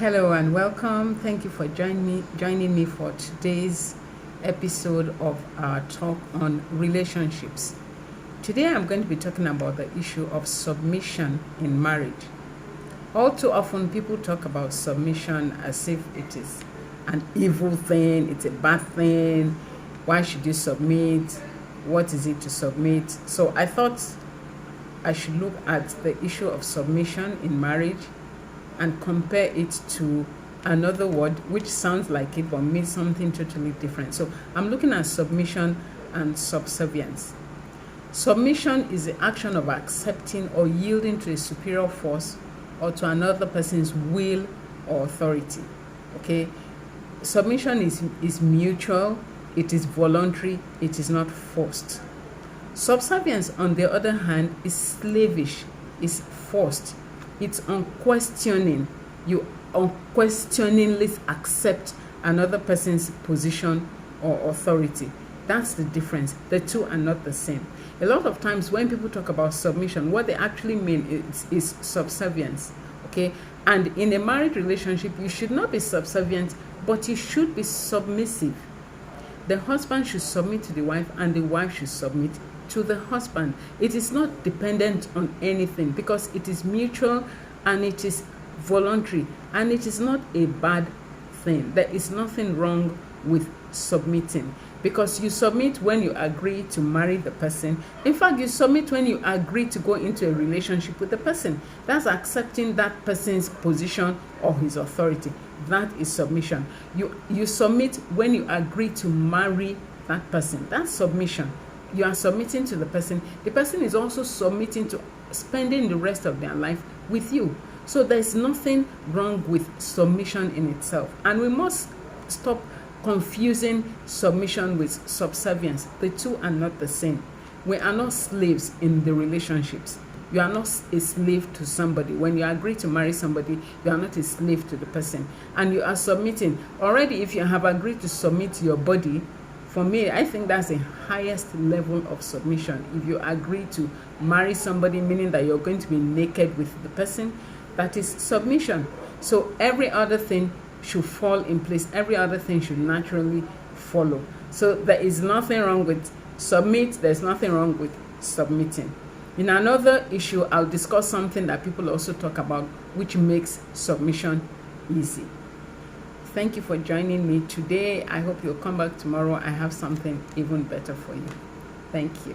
Hello and welcome. Thank you for joining me for today's episode of our talk on relationships. Today I'm going to be talking about the issue of submission in marriage. All too often people talk about submission as if it is an evil thing, it's a bad thing. Why should you submit? What is it to submit? So I thought I should look at the issue of submission in marriage and compare it to another word which sounds like it but means something totally different. So I'm looking at submission and subservience. Submission is the action of accepting or yielding to a superior force or to another person's will or authority. Okay, submission is mutual, it is voluntary, it is not forced. Subservience, on the other hand, is slavish, is forced. It's unquestioning. You unquestioningly accept another person's position or authority. That's the difference. The two are not the same. A lot of times when people talk about submission, what they actually mean is subservience. Okay? And in a married relationship, you should not be subservient, but you should be submissive. The husband should submit to the wife, and the wife should submit to the husband. It is not dependent on anything because it is mutual and it is voluntary, and it is not a bad thing. There is nothing wrong with submitting, because you submit when you agree to marry the person. In fact, you submit when you agree to go into a relationship with the person. That's accepting that person's position or his authority. That is submission. You submit when you agree to marry that person. That's submission. You are submitting to the person. The person is also submitting to spending the rest of their life with you. So there's nothing wrong with submission in itself. And we must stop confusing submission with subservience. The two are not the same. We are not slaves in the relationships. You are not a slave to somebody. When you agree to marry somebody, you are not a slave to the person. And you are submitting. Already, if you have agreed to submit your body, for me, I think that's the highest level of submission. If you agree to marry somebody, meaning that you're going to be naked with the person, that is submission. So every other thing should fall in place. Every other thing should naturally follow. So there is nothing wrong with submit. There's nothing wrong with submitting. In another issue, I'll discuss something that people also talk about, which makes submission easy. Thank you for joining me today. I hope you'll come back tomorrow. I have something even better for you. Thank you.